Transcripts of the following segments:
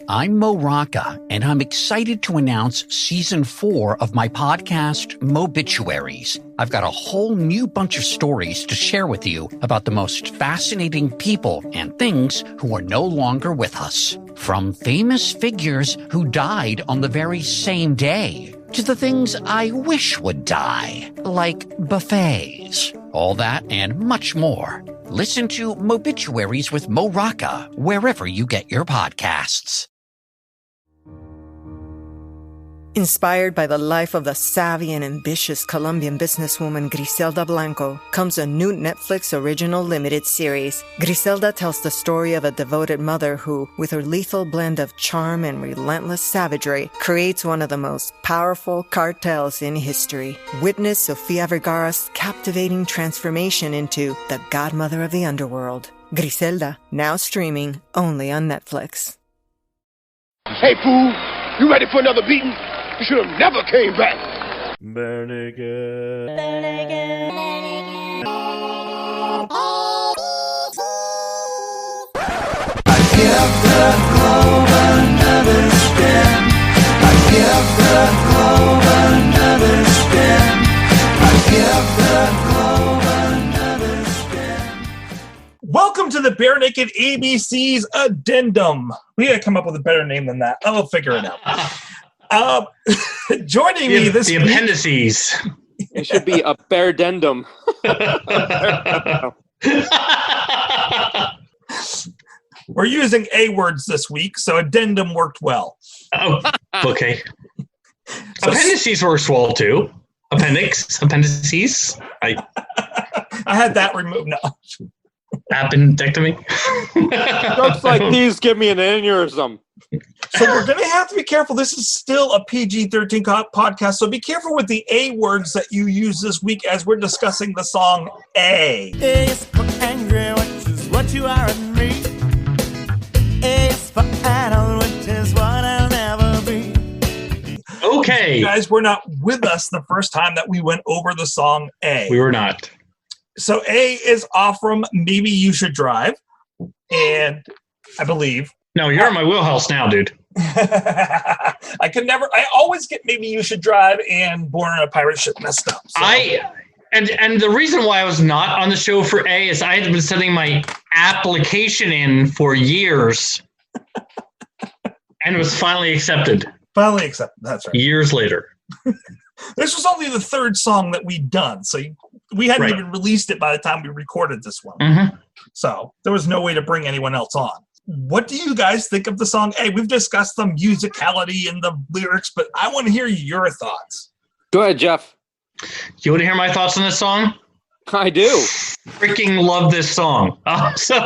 I'm Mo Rocca, and I'm excited to announce Season 4 of my podcast, Mobituaries. I've got a whole new bunch of stories to share with you about the most fascinating people and things who are no longer with us. From famous figures who died on the very same day, to the things I wish would die, like buffets. All that and much more. Listen to Mobituaries with Mo Rocca wherever you get your podcasts. Inspired by the life of the savvy and ambitious Colombian businesswoman Griselda Blanco comes a new Netflix original limited series. Griselda tells the story of a devoted mother who, with her lethal blend of charm and relentless savagery, creates one of the most powerful cartels in history. Witness Sofia Vergara's captivating transformation into the godmother of the underworld. Griselda, now streaming only on Netflix. Hey, fool, you ready for another beating? You should have never came back. Bare naked. Bare naked. I give the globe another spin. I give the globe another spin. I give the globe another spin. Welcome to the Bare Naked ABC's Addendum. We gotta come up with a better name than that. I'll figure it out. Joining me this week... The appendices. It should be a Beardendum. We're using A words this week, so addendum worked well. Oh, okay. Appendices works well, too. Appendices. I had that removed now. Appendectomy. Jokes like these give me an aneurysm. So we're going to have to be careful. This is still a PG-13 podcast, so be careful with the A words that you use this week as we're discussing the song A. A is for angry, which is what you are in me. A is for adult, which is what I'll never be. Okay. You guys were not with us the first time that we went over the song A. We were not. So A is off from Maybe You Should Drive, and I believe... No, you're in my wheelhouse now, dude. I always get Maybe You Should Drive and Born on a Pirate Ship messed up. So. And the reason why I was not on the show for A is I had been sending my application in for years and it was finally accepted. Finally accepted, that's right. Years later. This was only the third song that we'd done, so we hadn't even released it by the time we recorded this one. Mm-hmm. So there was no way to bring anyone else on. What do you guys think of the song? Hey, we've discussed the musicality and the lyrics, but I want to hear your thoughts. Go ahead, Jeff. You want to hear my thoughts on this song? I do. Freaking love this song. As I've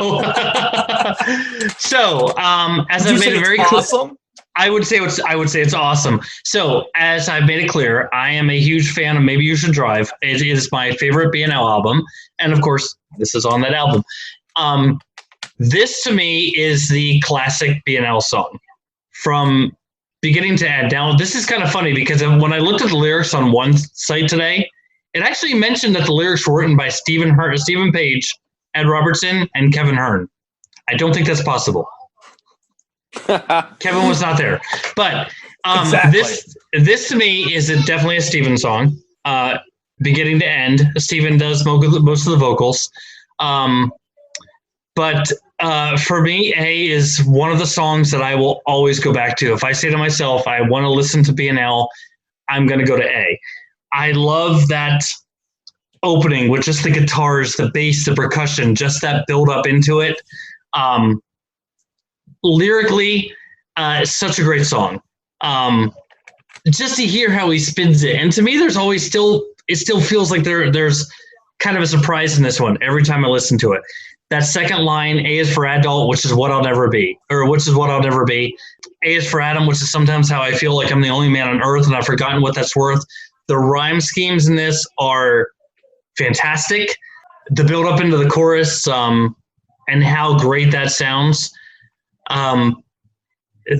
made it very clear, I would say it's awesome. So as I've made it clear, I am a huge fan of Maybe You Should Drive. It is my favorite B&L album, and of course, this is on that album. This, to me, is the classic B&L song from beginning to end. Now, this is kind of funny because when I looked at the lyrics on one site today, it actually mentioned that the lyrics were written by Stephen Page, Ed Robertson, and Kevin Hearn. I don't think that's possible. Kevin was not there. But exactly. This, to me, is definitely a Stephen song, beginning to end. Stephen does most of the vocals. But for me, A is one of the songs that I will always go back to. If I say to myself, I want to listen to B&L, I'm going to go to A. I love that opening with just the guitars, the bass, the percussion, just that build up into it. Lyrically, such a great song. Just to hear how he spins it. And to me, it still feels like there's kind of a surprise in this one every time I listen to it. That second line, A is for adult, which is what I'll never be. Or which is what I'll never be. A is for Adam, which is sometimes how I feel like I'm the only man on earth and I've forgotten what that's worth. The rhyme schemes in this are fantastic. The build up into the chorus and how great that sounds.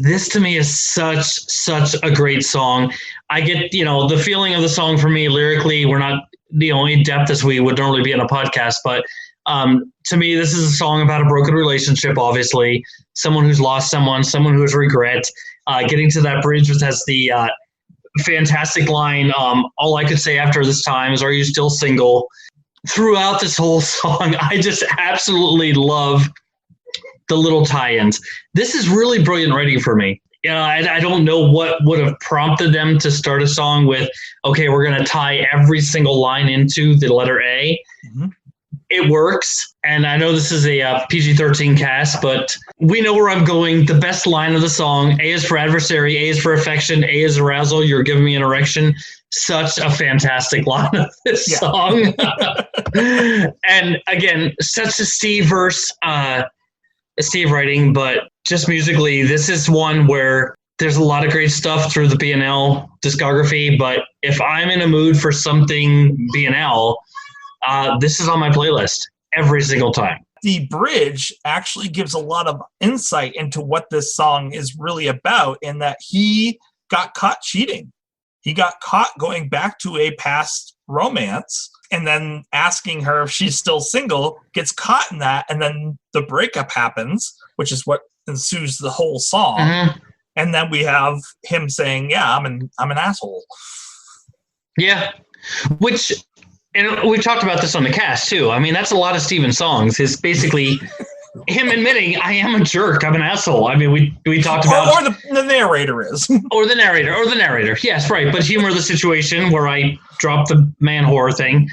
This to me is such a great song. I get, the feeling of the song for me lyrically, we're not, in depth as we would normally be in a podcast, but To me, this is a song about a broken relationship, obviously. Someone who's lost someone who has regret. Getting to that bridge, which has the fantastic line, all I could say after this time is, are you still single? Throughout this whole song, I just absolutely love the little tie-ins. This is really brilliant writing for me. I don't know what would have prompted them to start a song with, okay, we're going to tie every single line into the letter A. Mm-hmm. It works. And I know this is a PG-13 cast, but we know where I'm going. The best line of the song, A is for adversary, A is for affection, A is arousal, you're giving me an erection. Such a fantastic line of this song. And again, such a Steve verse, Steve writing, but just musically, this is one where there's a lot of great stuff through the BNL discography, but if I'm in a mood for something BNL, this is on my playlist every single time. The bridge actually gives a lot of insight into what this song is really about, in that he got caught cheating. He got caught going back to a past romance and then asking her if she's still single, gets caught in that, and then the breakup happens, which is what ensues the whole song. Mm-hmm. And then we have him saying, yeah, I'm an asshole. Yeah. Which, and we've talked about this on the cast too. I mean, that's a lot of Steven songs, is basically him admitting, I am a jerk, I'm an asshole. I mean, we talked about... Or the narrator is. Or the narrator. Yes, right. But humor the situation where I dropped the man whore thing.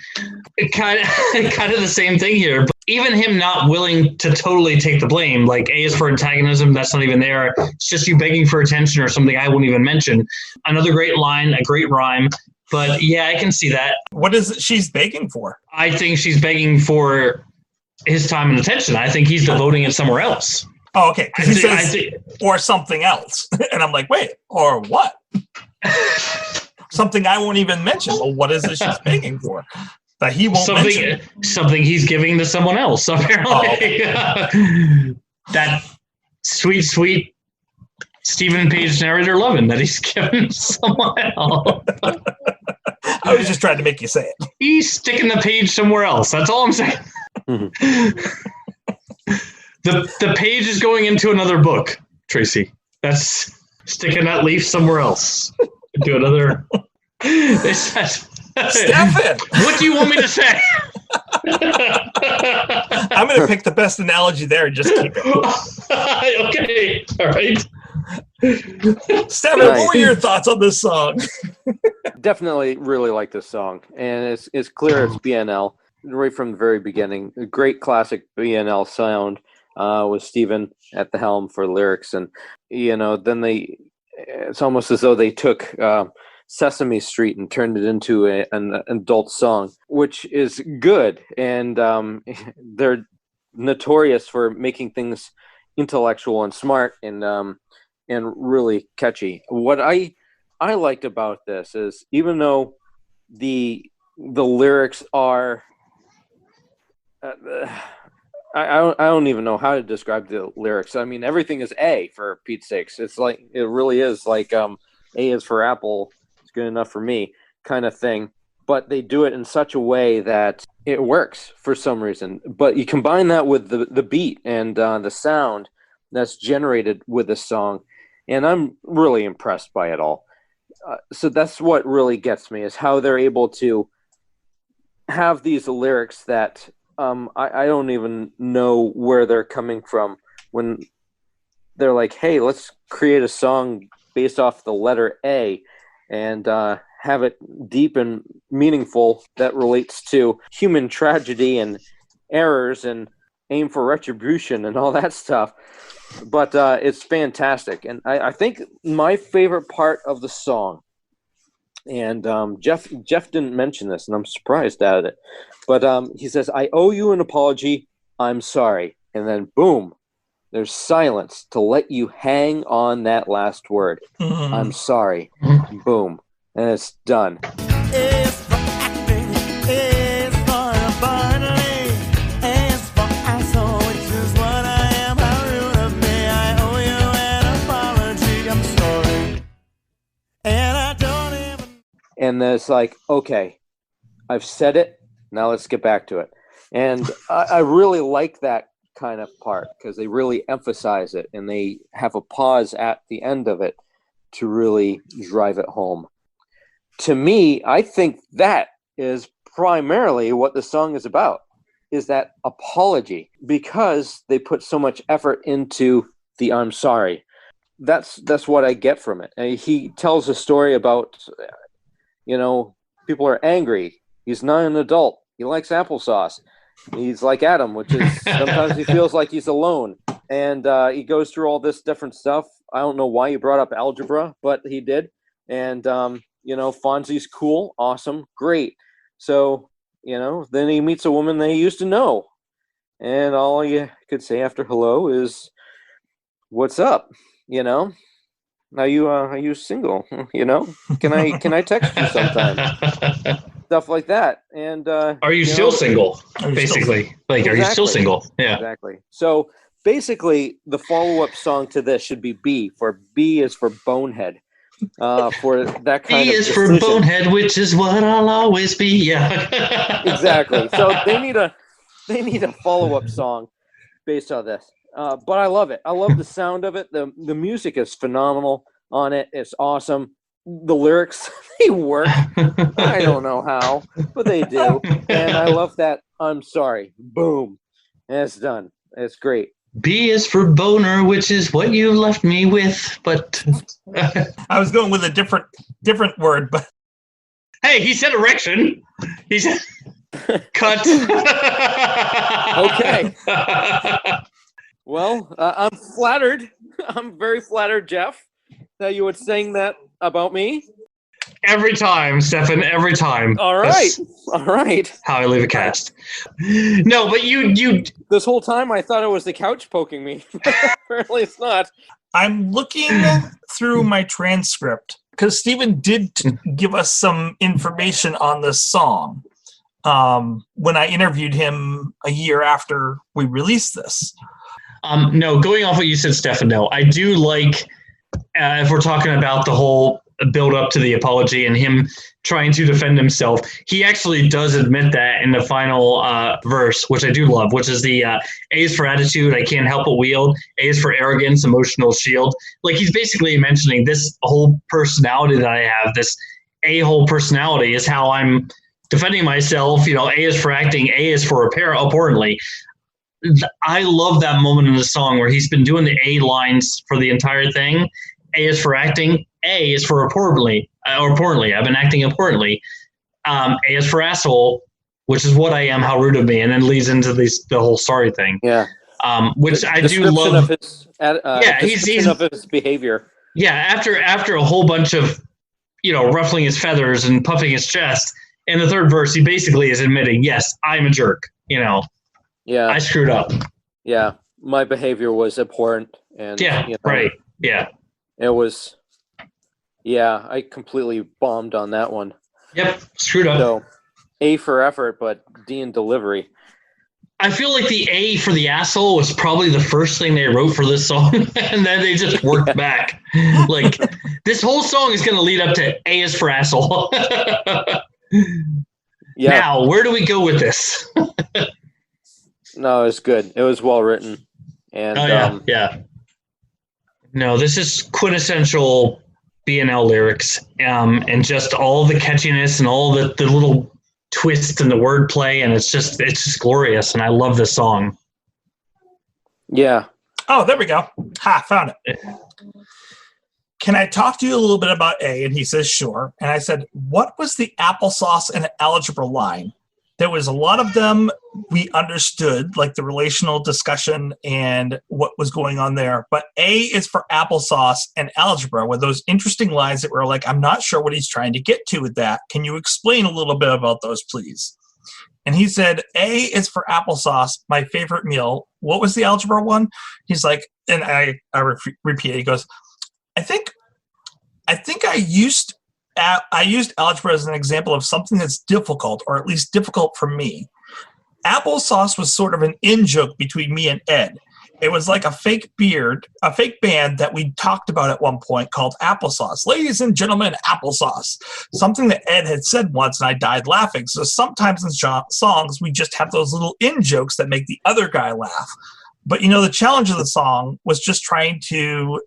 Kind of the same thing here. But even him not willing to totally take the blame, like A is for antagonism, that's not even there. It's just you begging for attention or something I won't even mention. Another great line, a great rhyme. But yeah, I can see that. What is it she's begging for? I think she's begging for his time and attention. I think he's devoting it somewhere else. Oh, okay. He says, or something else. And I'm like, wait, or what? Something I won't even mention. Well, what is it she's begging for? That he won't mention. Something he's giving to someone else, apparently. Oh, okay. That sweet Stephen Page narrator loving that he's giving someone else. I was just trying to make you say it. He's sticking the page somewhere else. That's all I'm saying. Mm-hmm. The page is going into another book, Tracy. That's sticking that leaf somewhere else. Do another. Stefan, what do you want me to say? I'm going to pick the best analogy there and just keep it. Okay, all right. Stefan, what were your thoughts on this song? Definitely really like this song, and it's clear it's BNL right from the very beginning. A great classic BNL sound with Steven at the helm for lyrics, and then it's almost as though they took Sesame Street and turned it into an adult song, which is good, and they're notorious for making things intellectual and smart and really catchy. What I liked about this is, even though the lyrics are I don't even know how to describe the lyrics. I mean, everything is A, for Pete's sakes. It's like, it really is like A is for apple, it's good enough for me kind of thing. But they do it in such a way that it works for some reason. But you combine that with the beat and the sound that's generated with this song, and I'm really impressed by it all. So that's what really gets me, is how they're able to have these lyrics that I don't even know where they're coming from when they're like, hey, let's create a song based off the letter A and have it deep and meaningful that relates to human tragedy and errors and aim for retribution and all that stuff. But it's fantastic. And I think my favorite part of the song, and Jeff didn't mention this, and I'm surprised at it, but he says, I owe you an apology, I'm sorry. And then boom, there's silence to let you hang on that last word. I'm sorry. Boom. And it's done. It's for acting, it's for abundantly, it's for asshole, which is what I am. How rude of me, I owe you an apology, I'm sorry. And I don't even... And then it's like, okay, I've said it, now let's get back to it. And I really like that kind of part because they really emphasize it and they have a pause at the end of it to really drive it home. To me, I think that is primarily what the song is about, is that apology, because they put so much effort into the I'm sorry. That's what I get from it. And he tells a story about, people are angry. He's not an adult. He likes applesauce. He's like Adam, which is sometimes he feels like he's alone. And he goes through all this different stuff. I don't know why he brought up algebra, but he did. And, Fonzie's cool, awesome, great. So, then he meets a woman that he used to know. And all you could say after hello is, what's up? Are you single? Can I text you sometime? Stuff like that. And are you still single? Basically, are you still single? Yeah, exactly. So basically, the follow-up song to this should be B. For B is for bonehead. For that kind B of is decision. for bonehead, which is what I'll always be. Yeah, exactly. So they need a follow-up song based on this. But I love it. I love the sound of it. The music is phenomenal on it. It's awesome. The lyrics, they work. I don't know how, but they do. And I love that I'm sorry. Boom. And it's done. It's great. B is for boner, which is what you left me with. But I was going with a different word, but hey, he said erection. He said cut. Okay. Well, I'm flattered. I'm very flattered, Jeff, that you would sing that about me. Every time, Stefan, every time. All right. All right. How I leave a cast. No, but you this whole time I thought it was the couch poking me. Apparently it's not. I'm looking through my transcript because Stephen did give us some information on this song when I interviewed him a year after we released this. No, going off what you said, Stefan, no. I do like, if we're talking about the whole build up to the apology and him trying to defend himself, he actually does admit that in the final verse, which I do love, which is the A is for attitude, I can't help but wield. A is for arrogance, emotional shield. Like, he's basically mentioning this whole personality that I have, this a-hole personality is how I'm defending myself. A is for acting, A is for repair, importantly. I love that moment in the song where he's been doing the A lines for the entire thing. A is for acting. A is for importantly. I've been acting importantly. A is for asshole, which is what I am. How rude of me, and then leads into the whole sorry thing. Yeah. Which I do love. Of his, he's of his behavior. Yeah. After a whole bunch of, ruffling his feathers and puffing his chest, in the third verse, he basically is admitting, yes, I'm a jerk. Yeah, I screwed up. Yeah, my behavior was abhorrent, and right. Yeah, it was. Yeah, I completely bombed on that one. Yep, screwed up. So, A for effort, but D in delivery. I feel like the A for the asshole was probably the first thing they wrote for this song, and then they just worked back. Like, this whole song is going to lead up to A is for asshole. Yeah. Now, where do we go with this? No, it was good. It was well written. And yeah. No, this is quintessential B&L lyrics, and just all the catchiness and all the little twists and the wordplay, and it's just glorious, and I love this song. Yeah. Oh, there we go. Ha, found it. Can I talk to you a little bit about A? And he says, sure. And I said, what was the applesauce and algebra line? There was a lot of them we understood, like the relational discussion and what was going on there. But A is for applesauce and algebra were those interesting lines that were like, I'm not sure what he's trying to get to with that. Can you explain a little bit about those, please? And he said, A is for applesauce, my favorite meal. What was the algebra one? He's like, and I repeat it. He goes, I think I used algebra as an example of something that's difficult, or at least difficult for me. Applesauce was sort of an in-joke between me and Ed. It was like a fake band that we talked about at one point called Applesauce. Ladies and gentlemen, Applesauce. Something that Ed had said once, and I died laughing. So sometimes in songs, we just have those little in-jokes that make the other guy laugh. But, the challenge of the song was just trying to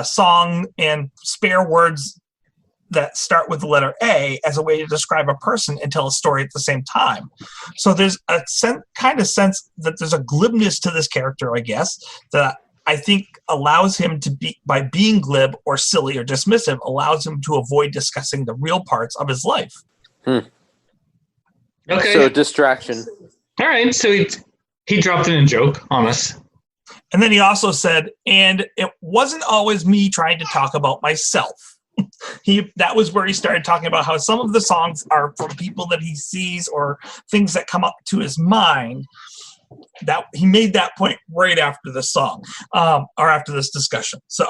song and spare words that start with the letter A as a way to describe a person and tell a story at the same time. So there's a kind of sense that there's a glibness to this character, I guess, that I think allows him to be, by being glib or silly or dismissive, allows him to avoid discussing the real parts of his life. Okay. So distraction. All right. So he dropped in a joke on us. And then he also said, and it wasn't always me trying to talk about myself. That was where he started talking about how some of the songs are from people that he sees or things that come up to his mind. That he made that point right after the song, or after this discussion. So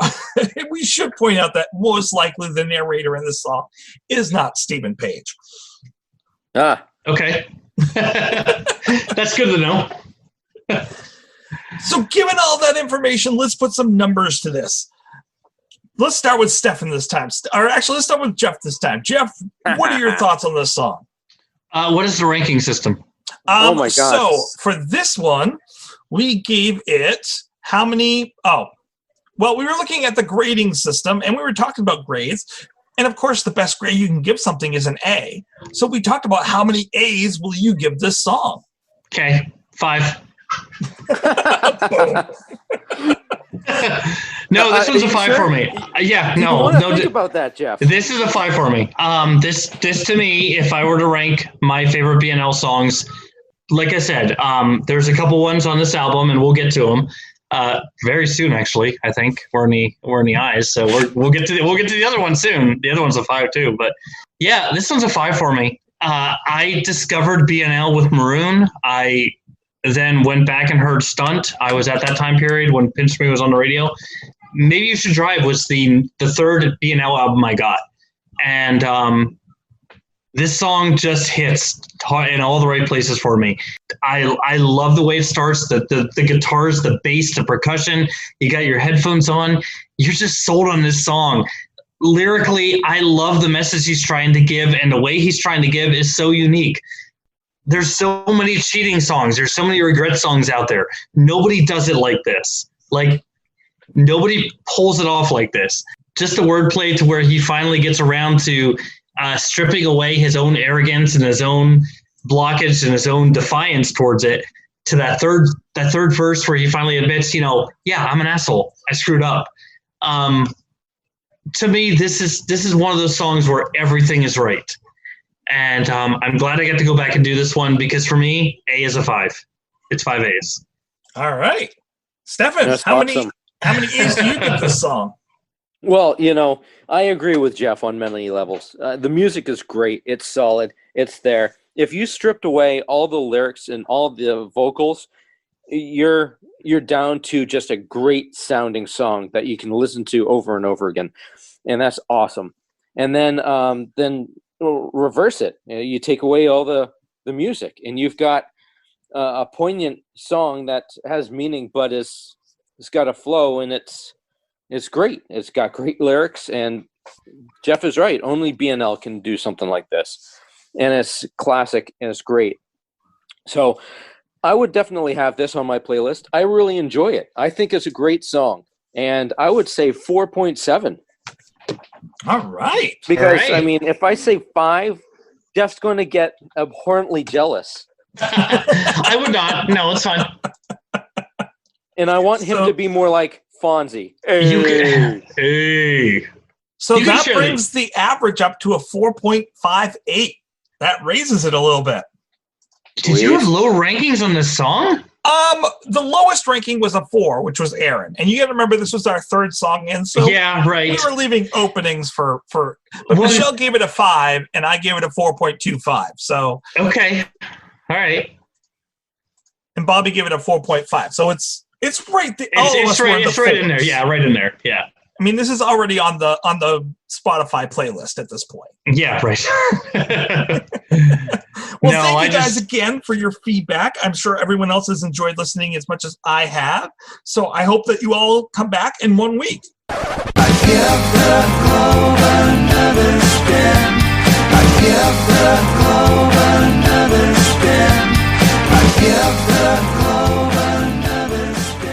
we should point out that most likely the narrator in this song is not Stephen Page. Okay. That's good to know. So given all that information, let's put some numbers to this. Let's start with Stefan this time. Or actually, let's start with Jeff this time. Jeff, what are your thoughts on this song? What is the ranking system? Oh, my God. So for this one, we gave it how many? Well, we were looking at the grading system, and we were talking about grades. And, of course, the best grade you can give something is an A. So we talked about how many A's will you give this song? Okay, 5. Boom. No, this one's a 5 for me. No. Think about that, Jeff. This is a 5 for me. This to me, if I were to rank my favorite BNL songs, like I said, there's a couple ones on this album, and we'll get to them very soon. Actually, I think we're in the eyes, so we'll get to the other one soon. The other one's a 5 too, but yeah, this one's a 5 for me. I discovered BNL with Maroon. I then went back and heard Stunt. I was at that time period when Pinch Me was on the radio. Maybe You Should Drive was the third BNL album I got. And this song just hits in all the right places for me. I love the way it starts, the guitars, the bass, the percussion. You got your headphones on. You're just sold on this song. Lyrically, I love the message he's trying to give, and the way he's trying to give is so unique. There's so many cheating songs. There's so many regret songs out there. Nobody does it like this. Like, nobody pulls it off like this. Just the wordplay to where he finally gets around to stripping away his own arrogance and his own blockage and his own defiance towards it, to that third verse where he finally admits, yeah, I'm an asshole. I screwed up. To me, this is one of those songs where everything is right. And I'm glad I got to go back and do this one, because for me, A is a 5. It's 5 A's. All right. Stefan, how many A's do you give this song? Well, I agree with Jeff on many levels. The music is great. It's solid. It's there. If you stripped away all the lyrics and all the vocals, you're down to just a great sounding song that you can listen to over and over again. And that's awesome. And then reverse it. You take away all the music, and you've got a poignant song that has meaning, but it's got a flow, and it's great. It's got great lyrics, and Jeff is right. Only BNL can do something like this, and it's classic, and it's great. So I would definitely have this on my playlist. I really enjoy it. I think it's a great song, and I would say 4.7. All right. Because, I mean, if I say 5, Jeff's going to get abhorrently jealous. I would not. No, it's fine. And I want him to be more like Fonzie. Hey. So that brings the average up to a 4.58. That raises it a little bit. Did you have low rankings on this song? The lowest ranking was a 4, which was Aaron. And you got to remember, this was our third song in, so yeah, right. We were leaving openings but Michelle gave it a 5, and I gave it a 4.25. So okay, all right. And Bobby gave it a 4.5. So it's right. It's right in there. Yeah, right in there. Yeah. I mean, this is already on the Spotify playlist at this point. Yeah, right. Well, thank you guys again for your feedback. I'm sure everyone else has enjoyed listening as much as I have. So I hope that you all come back in 1 week. I give the globe another spin. I give the globe another spin. I give the globe another spin.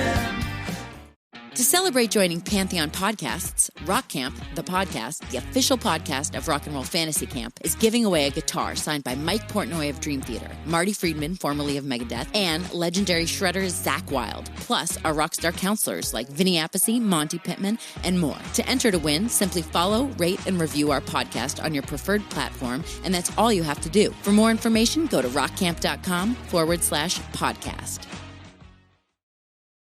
To celebrate joining Pantheon Podcasts, Rock Camp, the podcast, the official podcast of Rock and Roll Fantasy Camp, is giving away a guitar signed by Mike Portnoy of Dream Theater, Marty Friedman, formerly of Megadeth, and legendary shredder Zakk Wylde, plus our rockstar counselors like Vinny Appice, Monty Pittman, and more. To enter to win, simply follow, rate, and review our podcast on your preferred platform, and that's all you have to do. For more information, go to rockcamp.com/podcast.